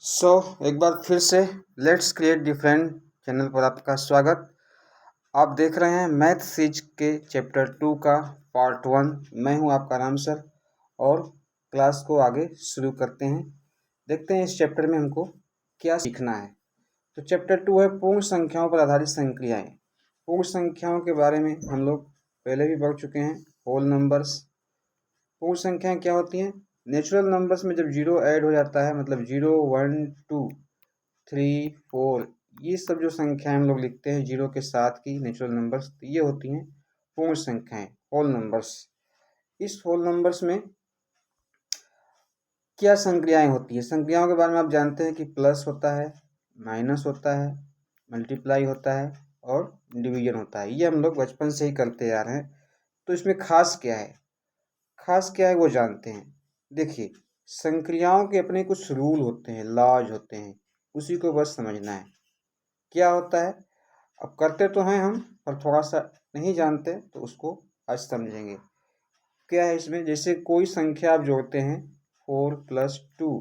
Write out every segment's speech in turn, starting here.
सो एक बार फिर से लेट्स क्रिएट डिफरेंट चैनल पर आपका स्वागत। आप देख रहे हैं मैथ सीज के चैप्टर 2 का पार्ट 1। मैं हूं आपका राम सर और क्लास को आगे शुरू करते हैं। देखते हैं इस चैप्टर में हमको क्या सीखना है। तो चैप्टर 2 है पूर्ण संख्याओं पर आधारित संक्रियाएं। पूर्ण संख्याओं के बारे में हम लोग पहले भी पढ़ चुके हैं। होल नंबर्स, पूर्ण संख्याएं क्या होती हैं? नेचुरल नंबर्स में जब जीरो ऐड हो जाता है, मतलब 0, 1, 2, 3, 4, ये सब जो संख्याएं हम लोग लिखते हैं जीरो के साथ की नेचुरल नंबर्स, तो ये होती हैं पूर्ण संख्याएं, होल नंबर्स। इस होल नंबर्स में क्या संक्रियाएं होती है? संक्रियाओं के बारे में आप जानते हैं कि प्लस होता है, माइनस होता है, मल्टीप्लाई होता है और डिवीजन होता है। ये हम लोग बचपन से ही करते आ रहे हैं। तो इसमें खास क्या है, खास क्या है वो जानते हैं। देखिए, संक्रियाओं के अपने कुछ रूल होते हैं, लॉज होते हैं, उसी को बस समझना है क्या होता है। अब करते तो हैं हम, पर थोड़ा सा नहीं जानते तो उसको आज समझेंगे। क्या है इसमें, जैसे कोई संख्या आप जोड़ते हैं 4+2,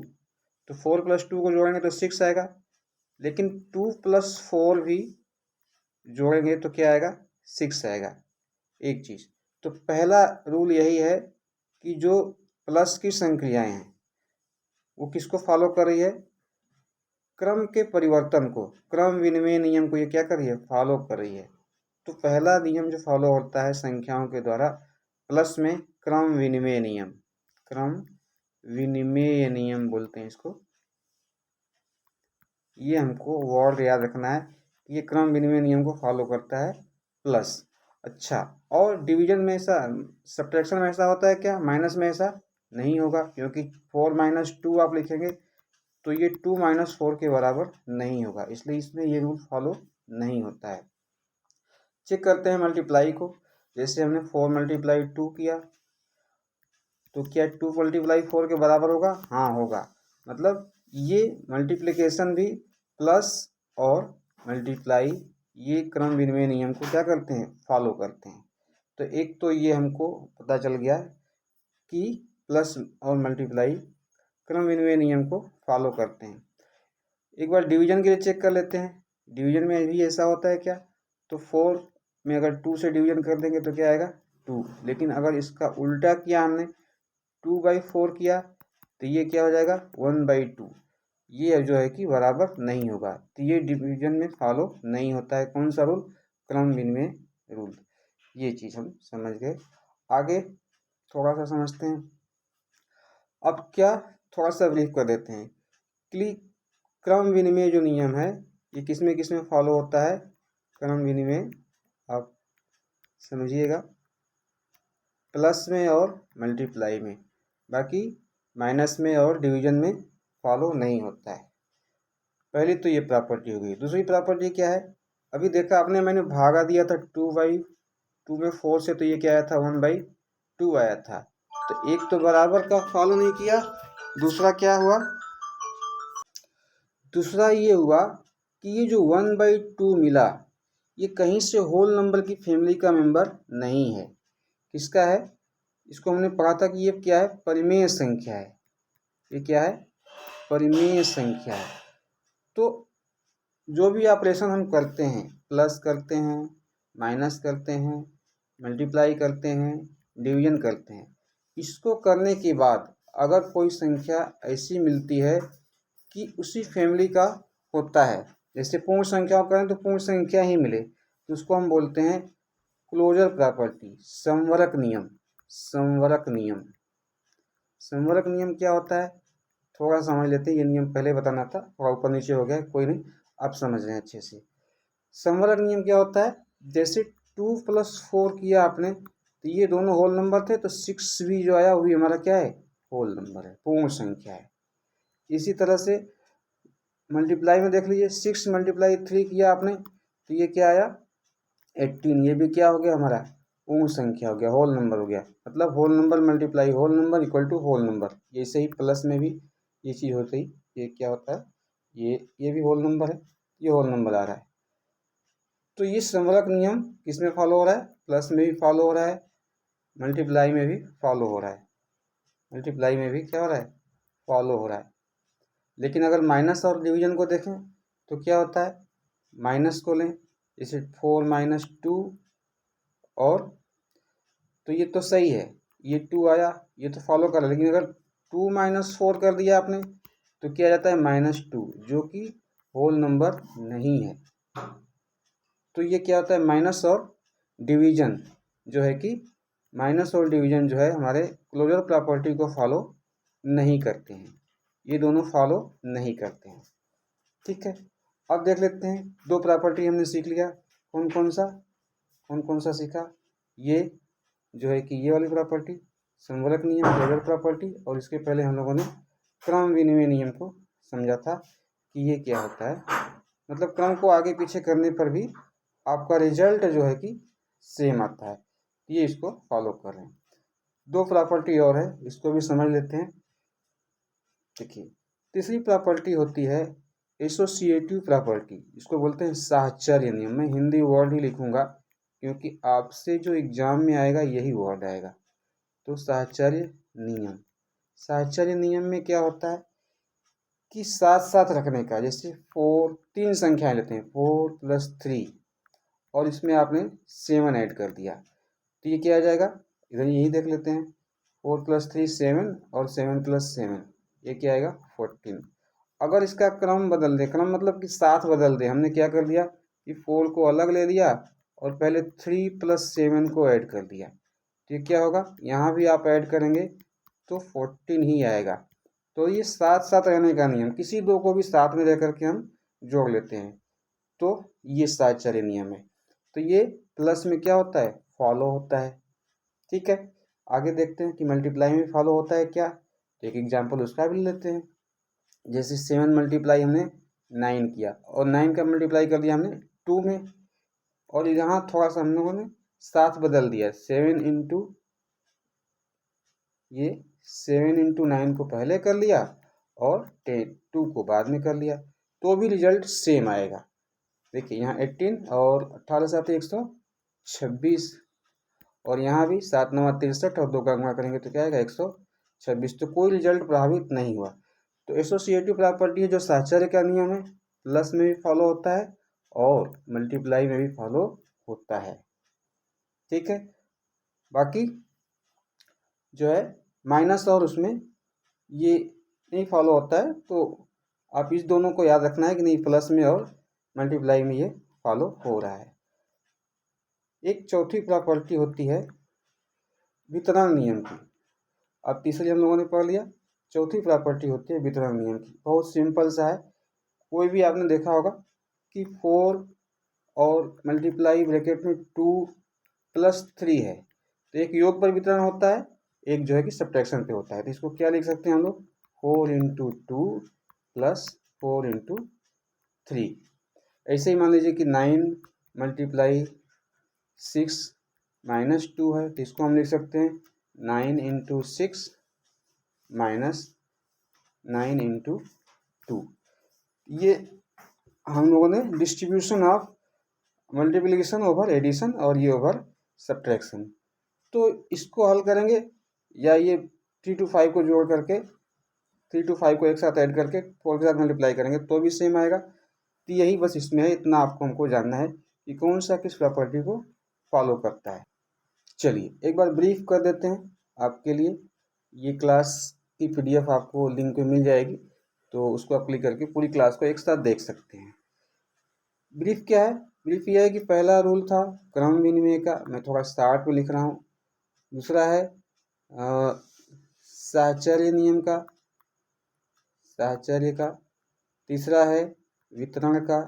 तो 4+2 को जोड़ेंगे तो 6 आएगा, लेकिन 2+4 भी जोड़ेंगे तो क्या आएगा? 6 आएगा। एक चीज़ तो पहला रूल यही है कि जो प्लस की संक्रियाएं हैं वो किसको फॉलो कर रही है? क्रम के परिवर्तन को, क्रम विनिमय नियम को ये क्या कर रही है? फॉलो कर रही है। तो पहला नियम जो फॉलो होता है संख्याओं के द्वारा प्लस में, क्रम विनिमय नियम, क्रम विनिमय नियम बोलते हैं इसको। ये हमको वर्ड याद रखना है, ये क्रम विनिमय नियम को फॉलो करता है प्लस। अच्छा, और डिवीजन में ऐसा, सब्ट्रैक्शन में ऐसा होता है क्या? माइनस में ऐसा नहीं होगा, क्योंकि 4-2 आप लिखेंगे तो ये 2-4 के बराबर नहीं होगा, इसलिए इसमें ये रूल फॉलो नहीं होता है। चेक करते हैं मल्टीप्लाई को। जैसे हमने 4 × 2 किया तो क्या 2 × 4 के बराबर होगा? हाँ होगा। मतलब ये मल्टीप्लिकेशन भी प्लस और मल्टीप्लाई, ये क्रम विनिमय नियम को क्या करते हैं? फॉलो करते हैं। तो एक तो ये हमको पता चल गया कि प्लस और मल्टीप्लाई क्रम विनिमय नियम को फॉलो करते हैं। एक बार डिवीजन के लिए चेक कर लेते हैं। डिवीजन में भी ऐसा होता है क्या? तो 4 में अगर 2 से डिवीजन कर देंगे तो क्या आएगा? 2। लेकिन अगर इसका उल्टा किया हमने, 2/4 किया, तो ये क्या हो जाएगा? 1/2। ये जो है कि बराबर नहीं होगा, तो ये डिवीजन में फॉलो नहीं होता है। कौन सा रूल? क्रम विनिमय रूल। ये चीज़ हम समझ गए। आगे थोड़ा सा समझते हैं। अब क्या, थोड़ा सा ब्रीफ कर देते हैं कि क्रम विनिमय जो नियम है ये किस में फॉलो होता है? क्रम विनिमय आप समझिएगा प्लस में और मल्टीप्लाई में, बाकी माइनस में और डिवीजन में फॉलो नहीं होता है। पहली तो ये प्रॉपर्टी हो गई। दूसरी प्रॉपर्टी क्या है? अभी देखा आपने, मैंने भागा दिया था 2/2 में 4 से, तो ये क्या आया था? 1/2 आया था। तो एक तो बराबर का फॉलो नहीं किया, दूसरा क्या हुआ? दूसरा ये हुआ कि ये जो 1/2 मिला, ये कहीं से होल नंबर की फैमिली का मेंबर नहीं है। किसका है? इसको हमने पढ़ा था कि ये क्या है? परिमेय संख्या है। ये क्या है? परिमेय संख्या है। तो जो भी ऑपरेशन हम करते हैं, प्लस करते हैं, माइनस करते हैं, मल्टीप्लाई करते हैं, डिवीजन करते हैं, इसको करने के बाद अगर कोई संख्या ऐसी मिलती है कि उसी फैमिली का होता है, जैसे पूर्ण संख्याओं करें तो पूर्ण संख्या ही मिले, तो उसको हम बोलते हैं क्लोजर प्रॉपर्टी, समवरक नियम। समवरक नियम, समवरक नियम क्या होता है? थोड़ा समझ लेते हैं। ये नियम पहले बताना था, थोड़ा ऊपर नीचे हो गया, कोई नहीं, आप समझ रहे हैं अच्छे से। समवरक नियम क्या होता है? जैसे 2+4 किया आपने, तो ये दोनों होल नंबर थे, तो 6 भी जो आया वो भी हमारा क्या है? होल नंबर है, पूर्ण संख्या है। इसी तरह से मल्टीप्लाई में देख लीजिए, 6 × 3 किया आपने, तो ये क्या आया? 18। ये भी क्या हो गया हमारा? पूर्ण संख्या हो गया, होल नंबर हो गया। मतलब whole number multiply whole number equal to whole number. जैसे ही प्लस में भी ये चीज़ होती है, ये क्या होता है? ये भी होल नंबर है, ये होल नंबर आ रहा है। तो ये समवरक नियम किसमें फॉलो हो रहा है? प्लस में भी फॉलो हो रहा है, मल्टीप्लाई में भी फॉलो हो रहा है। मल्टीप्लाई में भी क्या हो रहा है? फॉलो हो रहा है। लेकिन अगर माइनस और डिवीजन को देखें तो क्या होता है, माइनस को लें जैसे 4 माइनस 2, और तो ये तो सही है, ये 2 आया, ये तो फॉलो कर रहा है। लेकिन अगर 2 माइनस 4 कर दिया आपने तो क्या आ जाता है -2, जो कि होल नंबर नहीं है। तो ये क्या होता है, माइनस और डिवीजन जो है कि माइनस और डिवीजन जो है हमारे क्लोजर प्रॉपर्टी को फॉलो नहीं करते हैं, ये दोनों फॉलो नहीं करते हैं। ठीक है, अब देख लेते हैं, दो प्रॉपर्टी हमने सीख लिया, कौन कौन सा सीखा, ये जो है कि ये वाली प्रॉपर्टी संवरक नियम, क्लोजर प्रॉपर्टी, और इसके पहले हम लोगों ने क्रम विनिमय नियम को समझा था कि ये क्या होता है, मतलब क्रम को आगे पीछे करने पर भी आपका रिजल्ट जो है कि सेम आता है, ये इसको फॉलो कर रहे हैं। दो प्रॉपर्टी और है, इसको भी समझ लेते हैं। देखिए, तीसरी प्रॉपर्टी होती है एसोसिएटिव प्रॉपर्टी, इसको बोलते हैं साहचर्य नियम। मैं हिंदी वर्ड ही लिखूंगा क्योंकि आपसे जो एग्जाम में आएगा यही वर्ड आएगा। तो साहचर्य नियम, साहचर्य नियम में क्या होता है कि साथ साथ रखने का, जैसे 4, 3 संख्याएं लेते हैं, 4 + 3, और इसमें आपने 7 ऐड कर दिया, तो ये क्या आ जाएगा, इधर यही देख लेते हैं, 4 + 3 7, और 7 + 7 ये क्या आएगा 14। अगर इसका क्रम बदल दे, क्रम मतलब कि साथ बदल दे, हमने क्या कर दिया कि 4 को अलग ले लिया और पहले 3 + 7 को ऐड कर दिया, तो ये क्या होगा, यहाँ भी आप ऐड करेंगे तो 14 ही आएगा। तो ये साथ साथ रहने का नियम, किसी दो को भी साथ में रह करके हम जोड़ लेते हैं, तो ये साहचर्य नियम है। तो ये प्लस में क्या होता है, फॉलो होता है। ठीक है, आगे देखते हैं कि मल्टीप्लाई में फॉलो होता है क्या, तो एक एग्जांपल उसका भी लेते हैं। जैसे 7 मल्टीप्लाई हमने 9 किया, और 9 का मल्टीप्लाई कर दिया हमने 2 में, और यहाँ थोड़ा सा हम लोगों ने साथ बदल दिया, 7 इंटू, ये 7 इंटू 9 को पहले कर लिया और 2 को बाद में कर लिया, तो भी रिजल्ट सेम आएगा। देखिए यहाँ 18 और 18 साथ 126, और यहाँ भी 7 9 63, और 2 का गुणा करेंगे तो क्या आएगा 126, तो कोई रिजल्ट प्रभावित नहीं हुआ। तो एसोसिएटिव प्रॉपर्टी है जो साहचर्य का नियम है, प्लस में भी फॉलो होता है और मल्टीप्लाई में भी फॉलो होता है। ठीक है, बाकी जो है माइनस और उसमें ये नहीं फॉलो होता है, तो आप इस दोनों को याद रखना है कि नहीं, प्लस में और मल्टीप्लाई में ये फॉलो हो रहा है। एक चौथी प्रॉपर्टी होती है वितरण नियम की, अब तीसरी हम लोगों ने पढ़ लिया, चौथी प्रॉपर्टी होती है वितरण नियम की। बहुत सिंपल सा है, कोई भी आपने देखा होगा कि 4 और मल्टीप्लाई ब्रैकेट में 2 + 3 है, तो एक योग पर वितरण होता है, एक जो है कि सब्ट्रैक्शन पे होता है। तो इसको क्या लिख सकते हैं हम लोग, 4 × 2 + 4 × 3। ऐसे ही मान लीजिए कि 9 × 6 - 2 है, तो इसको हम लिख सकते हैं 9 × 6 - 9 × 2। ये हम लोगों ने distribution of multiplication over addition, और ये ओवर सब्ट्रैक्शन। तो इसको हल करेंगे, या ये 3 to 5 को जोड़ करके 3 to 5 को एक साथ ऐड करके 4 के साथ मल्टीप्लाई करेंगे तो भी सेम आएगा। तो यही बस इसमें है, इतना आपको हमको जानना है कि कौन सा किस प्रॉपर्टी को फॉलो करता है। चलिए एक बार ब्रीफ कर देते हैं आपके लिए, ये क्लास की PDF आपको लिंक पे मिल जाएगी, तो उसको आप क्लिक करके पूरी क्लास को एक साथ देख सकते हैं। ब्रीफ क्या है, ब्रीफ ये है कि पहला रूल था क्रम विनिमय का, मैं थोड़ा स्टार्ट में लिख रहा हूँ। दूसरा है साहचर्य नियम का, साहचर्य का। तीसरा है वितरण का।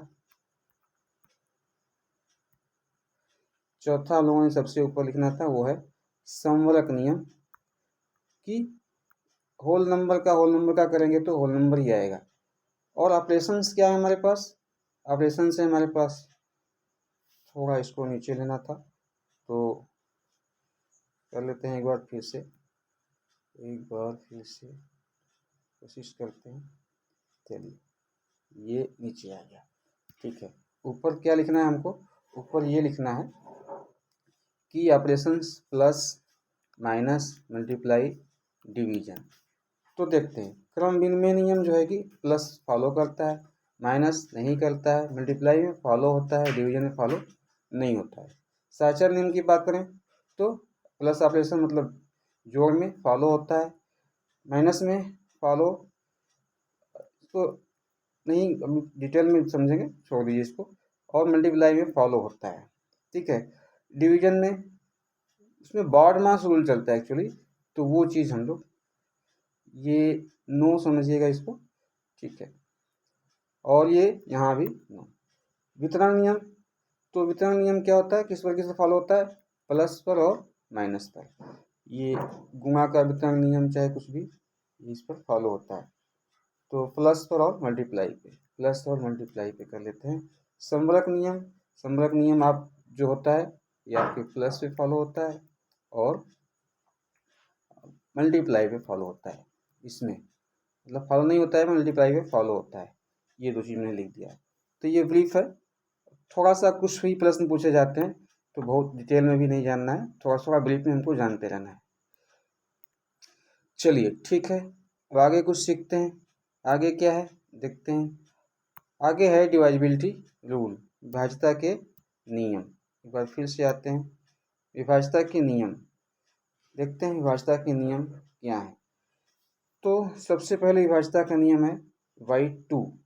चौथा हम लोगों ने सबसे ऊपर लिखना था, वो है संवरक नियम, कि होल नंबर का करेंगे तो होल नंबर ही आएगा। और ऑपरेशंस क्या है हमारे पास, ऑपरेशंस है हमारे पास, थोड़ा इसको नीचे लेना था, तो कर लेते हैं एक बार फिर से कोशिश करते हैं। चलिए ये नीचे आ गया, ठीक है। ऊपर क्या लिखना है हमको, ऊपर ये लिखना है कि operations plus minus multiply division. तो देखते हैं क्रम विनिमय नियम जो है कि प्लस फॉलो करता है, माइनस नहीं करता है, मल्टीप्लाई में फॉलो होता है, डिवीजन में फॉलो नहीं होता है। साचर नियम की बात करें तो प्लस ऑपरेशन मतलब जोड़ में फॉलो होता है, माइनस में फॉलो तो नहीं, अभी डिटेल में समझेंगे, छोड़ दीजिए इसको, और मल्टीप्लाई में फॉलो होता है। ठीक है, डिवीजन में उसमें बॉड मास रूल चलता है एक्चुअली, तो वो चीज़ हम लोग ये नो समझिएगा इसको। ठीक है, और ये यहाँ भी नो। वितरण नियम, तो वितरण नियम क्या होता है, किस तरीके से फॉलो होता है, प्लस पर और माइनस पर। ये गुणा का वितरण नियम चाहे कुछ भी इस पर फॉलो होता है। तो प्लस पर और मल्टीप्लाई पे, प्लस और मल्टीप्लाई पे कर लेते हैं। संवरक नियम, संवरक नियम आप जो होता है ये आपके प्लस पे फॉलो होता है और मल्टीप्लाई पे फॉलो होता है। इसमें मतलब फॉलो नहीं होता है, मल्टीप्लाई पे फॉलो होता है। ये दो चीज़ मैंने लिख दिया है। तो ये ब्रीफ है, थोड़ा सा कुछ भी प्रश्न पूछे जाते हैं तो बहुत डिटेल में भी नहीं जानना है, थोड़ा थोड़ा ब्रीफ में हमको जानते रहना है। चलिए ठीक है, अब आगे कुछ सीखते हैं। आगे क्या है देखते हैं। आगे है डिवाइजिबिलिटी रूल, विभाज्यता के नियम। एक बार फिर से आते हैं, विभाज्यता के नियम देखते हैं। विभाज्यता के नियम क्या है, तो सबसे पहले विभाज्यता का नियम है बाई टू।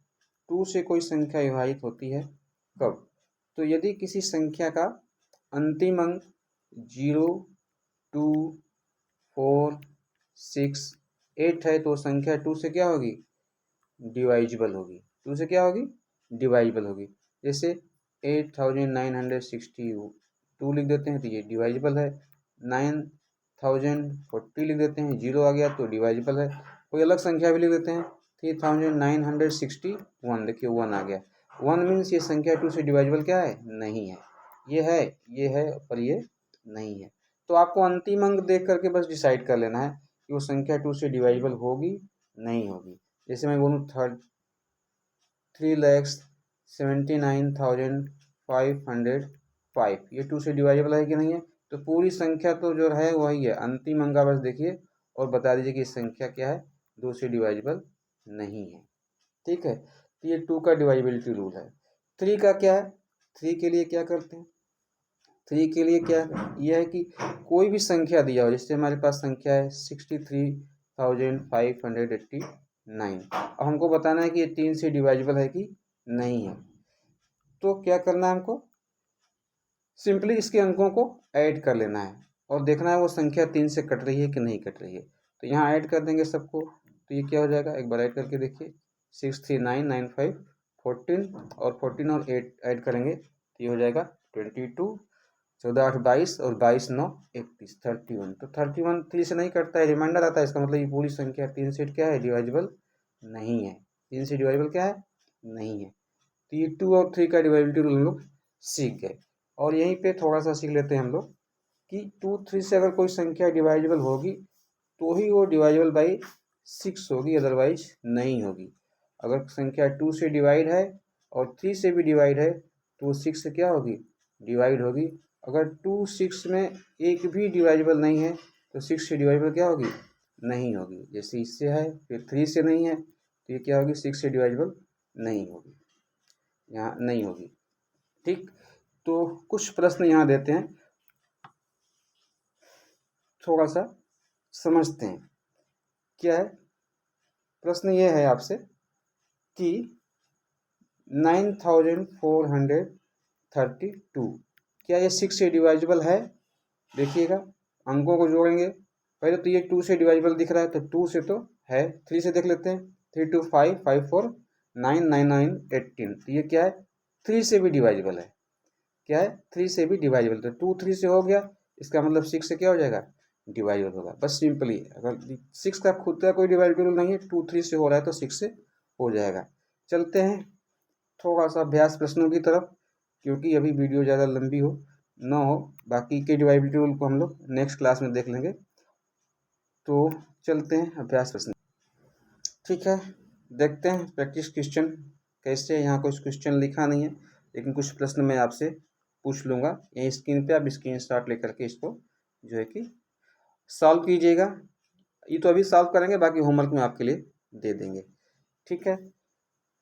टू से कोई संख्या विभाजित होती है कब, तो यदि किसी संख्या का अंतिम अंक 0, 2, 4, 6, 8 है तो संख्या 2 से क्या होगी, डिवाइजिबल होगी। 2 से क्या होगी, डिवाइजिबल होगी। जैसे 8962 लिख देते हैं तो ये डिवाइजिबल है। 9040 लिख देते हैं, 0 आ गया तो डिवाइजिबल है। कोई अलग संख्या भी लिख देते हैं, 3961, देखिए 1 आ गया। 1 मीन्स ये संख्या 2 से डिवाइजिबल क्या है, नहीं है। ये है, ये है, पर ये नहीं है। तो आपको अंतिम अंक देख करके बस डिसाइड कर लेना है कि वो संख्या 2 से डिवाइजिबल होगी नहीं होगी। जैसे मैं बोलूँ 3,79,505, ये 2 से डिवाइजेबल है कि नहीं है, तो पूरी संख्या तो जो है वही है, अंतिम अंक बस देखिए और बता दीजिए कि संख्या क्या है, 2 से डिवाइजेबल नहीं है। ठीक है, तो ये 2 का डिवाइजिबिलिटी रूल है। 3 का क्या है, 3 के लिए क्या करते हैं, 3 के लिए क्या यह है कि कोई भी संख्या दिया हो, जैसे हमारे पास संख्या है 63,589, अब हमको बताना है कि ये 3 से डिवाइजिबल है कि नहीं है। तो क्या करना है हमको, सिंपली इसके अंकों को ऐड कर लेना है और देखना है वो संख्या 3 से कट रही है कि नहीं कट रही है। तो यहाँ ऐड कर देंगे सबको, तो ये क्या हो जाएगा, एक बार ऐड करके देखिए। 63995 14 और 14 और 8 ऐड करेंगे तो ये हो जाएगा 22, 14 8 22 और 22 9 31, 31। तो 31 3 से नहीं कटता है, रिमाइंडर आता है, इसका मतलब ये पूरी संख्या 3 से क्या है, डिवाइजिबल नहीं है। 3 से डिवाइजिबल क्या है, नहीं है। तो ये 2 और 3 का डिवाइबिलिटी रूल हम लोग सीख गए। और यहीं पे थोड़ा सा सीख लेते हैं हम लोग कि 2 3 से अगर कोई संख्या डिवाइजिबल होगी तो ही वो डिवाइजिबल बाई 6 होगी, अदरवाइज नहीं होगी। अगर संख्या 2 से डिवाइड है और 3 से भी डिवाइड है तो 6 से क्या होगी, डिवाइड होगी। अगर 2 6 में एक भी डिवाइजिबल नहीं है तो 6 से डिवाइजिबल क्या होगी, नहीं होगी। जैसे इससे है, फिर 3 से नहीं है तो ये क्या होगी, 6 से डिवाइजिबल नहीं होगी, यहाँ नहीं होगी। ठीक, तो कुछ प्रश्न यहाँ देते हैं, थोड़ा सा समझते हैं। क्या है प्रश्न, ये है आपसे कि 9432 क्या ये 6 से डिवाइजिबल है। देखिएगा अंकों को जोड़ेंगे, पहले तो ये 2 से डिवाइजिबल दिख रहा है तो 2 से तो है। 3 से देख लेते हैं, 3 2 5 5 4 9 9 9 18, तो ये क्या है, 3 से भी डिवाइजिबल है। क्या है, 3 से भी डिवाइजिबल, तो 2 3 से हो गया, इसका मतलब 6 से क्या हो जाएगा, डिवाइजिबल होगा। बस सिंपली अगर 6 का खुद का कोई डिवाइजिबल नहीं है, 2 3 से हो रहा है तो 6 से हो जाएगा। चलते हैं थोड़ा सा अभ्यास प्रश्नों की तरफ, क्योंकि अभी वीडियो ज़्यादा लंबी हो ना हो, बाकी के डिवाइजिबिलिटी रूल को हम लोग नेक्स्ट क्लास में देख लेंगे। तो चलते हैं अभ्यास प्रश्न। ठीक है, देखते हैं प्रैक्टिस क्वेश्चन कैसे। यहाँ कुछ क्वेश्चन लिखा नहीं है, लेकिन कुछ प्रश्न मैं आपसे पूछ लूँगा। यहीं स्क्रीन पे आप स्क्रीनशॉट लेकर के इसको जो है कि सॉल्व कीजिएगा। ये तो अभी सॉल्व करेंगे, बाकी होमवर्क में आपके लिए दे देंगे। ठीक है,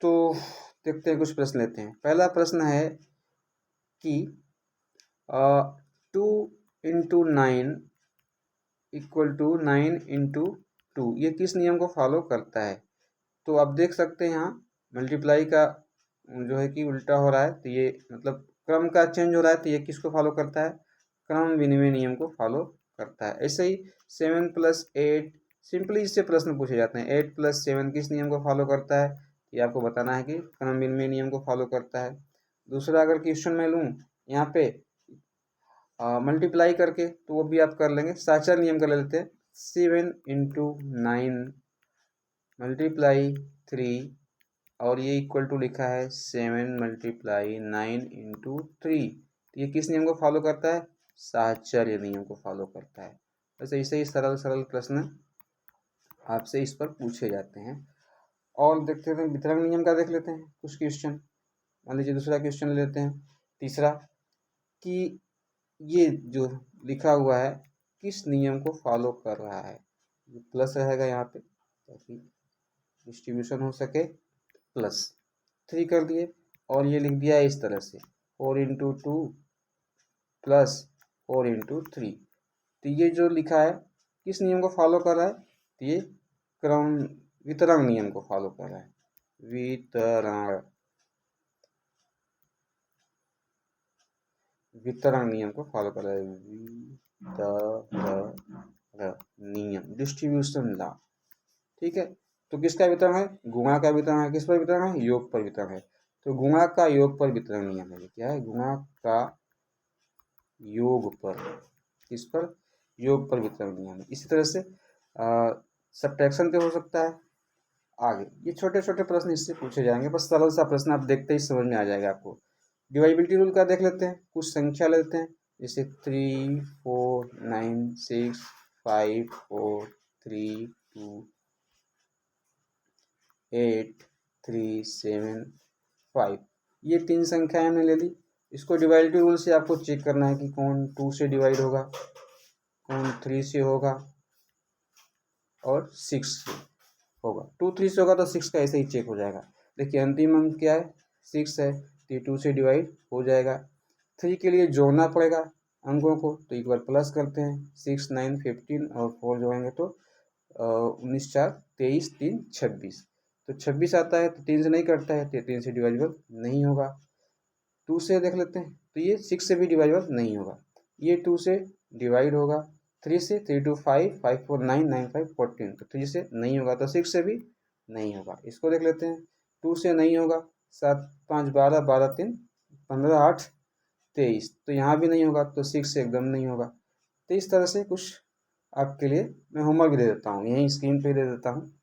तो देखते हैं, कुछ प्रश्न लेते हैं। पहला प्रश्न है कि 2 × 9 = 9 × 2, ये किस नियम को फॉलो करता है? तो आप देख सकते हैं यहाँ मल्टीप्लाई का जो है कि उल्टा हो रहा है, तो ये मतलब क्रम का चेंज हो रहा है, तो ये किसको फॉलो करता है? क्रम विनिमय नियम को फॉलो करता है। ऐसे ही 7 + 8, सिंपली इससे प्रश्न पूछे जाते हैं। 8 + 7 किस नियम को फॉलो करता है? ये आपको बताना है कि क्रम विनिमय नियम को फॉलो करता है। दूसरा अगर क्वेश्चन मैं लूँ यहाँ पे मल्टीप्लाई करके, तो वो भी आप कर लेंगे। साचार नियम का ले लेते हैं। 7 × 9 मल्टीप्लाई 3, और ये इक्वल टू लिखा है 7 × 9 × 3। तो ये किस नियम को फॉलो करता है? साहचर्य नियम को फॉलो करता है। वैसे ऐसे ही सरल सरल प्रश्न आपसे इस पर पूछे जाते हैं। और देखते हैं वितरण नियम का, देख लेते हैं कुछ क्वेश्चन। मान लीजिए दूसरा क्वेश्चन ले लेते हैं, तीसरा, कि ये जो लिखा हुआ है किस नियम को फॉलो कर रहा है? ये प्लस रहेगा यहाँ पे ताकि डिस्ट्रीब्यूशन हो सके। +3 कर दिए, और ये लिख दिया इस तरह से 4 × 2 + 4 × 3। तो ये जो लिखा है किस नियम को फॉलो कर रहा है? तो ये क्रम वितरण नियम को फॉलो कर रहा है। वितरण नियम को फॉलो कर रहा है। वितरण नियम, डिस्ट्रीब्यूशन लॉ। ठीक है, तो किसका वितरण है? गुणा का वितरण है। किस पर वितरण है? योग पर वितरण है। तो गुणा का योग पर वितरण नियम है। क्या है? गुणा का योग पर, किस पर? योग पर वितरण नियम है। इसी तरह से सब्ट्रैक्शन पे हो सकता है। आगे ये छोटे छोटे प्रश्न इससे पूछे जाएंगे, बस सरल सा प्रश्न आप देखते ही समझ में आ जाएगा आपको। डिवाइबिलिटी रूल का देख लेते हैं, कुछ संख्या लेते हैं, जैसे 3 4 9 6 5 4 3 2 8 3 7 5, ये 3 संख्याएं हमने ले ली। इसको डिवाइबिलिटी रूल से आपको चेक करना है कि कौन 2 से डिवाइड होगा, कौन 3 से होगा, और 6 से होगा। 2 3 से होगा तो 6 का ऐसे ही चेक हो जाएगा। देखिए अंतिम अंक क्या है? 6 है, तो ये 2 से डिवाइड हो जाएगा। 3 के लिए जोड़ना पड़ेगा अंकों को, तो एक बार प्लस करते हैं। 6 9 15 और 4 जोड़ेंगे तो 19 4 23 3 26, तो 26 आता है। तो 3 से नहीं कटता है, तो 3 से डिवाइडेबल नहीं होगा। 2 से देख लेते हैं, तो ये 6 से भी डिवाइडेबल नहीं होगा। ये 2 से डिवाइड होगा। 3 से 3 2 5 5 4 9 9 5 14, तो 3 से नहीं होगा, तो 6 से भी नहीं होगा। इसको देख लेते हैं, 2 से नहीं होगा। 7 5 12 12 3 15 8 23, तो यहाँ भी नहीं होगा, तो 6 से एकदम नहीं होगा। तो इस तरह से कुछ आपके लिए मैं होमवर्क भी दे देता हूँ, यहीं स्क्रीन पे दे देता हूँ।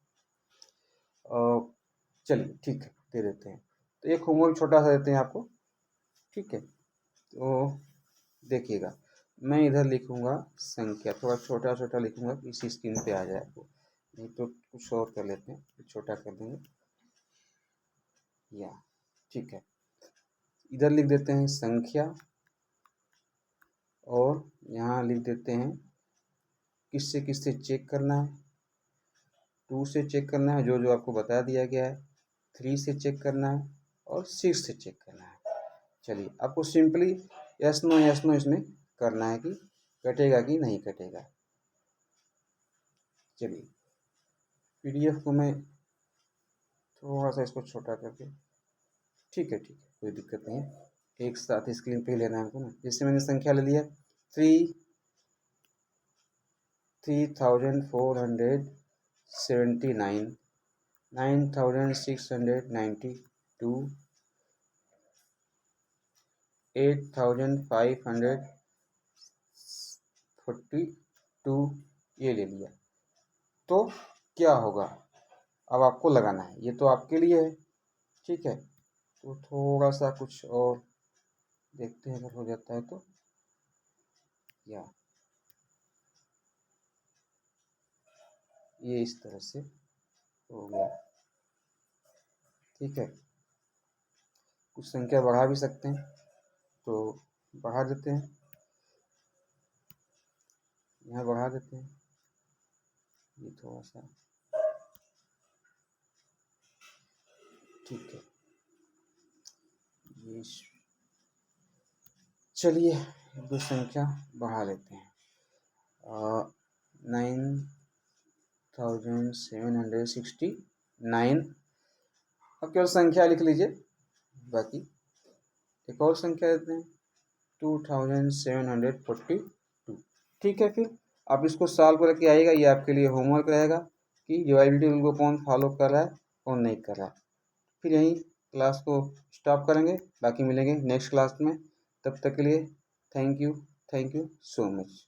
चलिए ठीक है, दे देते हैं। तो एक होमवर्क छोटा सा देते हैं आपको। ठीक है, तो देखिएगा, मैं इधर लिखूंगा संख्या, थोड़ा छोटा छोटा लिखूंगा, इसी स्क्रीन पे आ जाए आपको। नहीं तो कुछ और कर लेते हैं, छोटा कर देंगे या। ठीक है, इधर लिख देते हैं संख्या, और यहाँ लिख देते हैं किससे किससे चेक करना है। 2 से चेक करना है, जो जो आपको बता दिया गया है। 3 से चेक करना है, और 6 से चेक करना है। चलिए, आपको सिंपली यस नो इसमें करना है कि कटेगा कि नहीं कटेगा। चलिए, पीडीएफ को मैं थोड़ा सा इसको छोटा करके, ठीक है कोई दिक्कत नहीं है, एक साथ स्क्रीन पे ही लेना है हमको ना। जैसे मैंने संख्या ले लिया 3479, 9692, 8542, ये ले लिया। तो क्या होगा, अब आपको लगाना है, ये तो आपके लिए है। ठीक है, तो थोड़ा सा कुछ और देखते हैं, अगर हो जाता है तो। या ये इस तरह से हो गया। ठीक है, कुछ संख्या बढ़ा भी सकते हैं, तो बढ़ा देते हैं, यहाँ बढ़ा देते हैं, ये थोड़ा सा ठीक है, ये चलिए दो संख्या बढ़ा लेते हैं। 9769। अब केवल संख्या लिख लीजिए, बाकी एक और संख्या देते हैं 2742। ठीक है, फिर आप इसको सॉल्व करके आइएगा। ये आपके लिए होमवर्क रहेगा कि डिवाइडेबिलिटी रूल को कौन फॉलो कर रहा है कौन नहीं कर रहा है। फिर यहीं क्लास को स्टॉप करेंगे, बाकी मिलेंगे नेक्स्ट क्लास में। तब तक के लिए थैंक यू सो मच।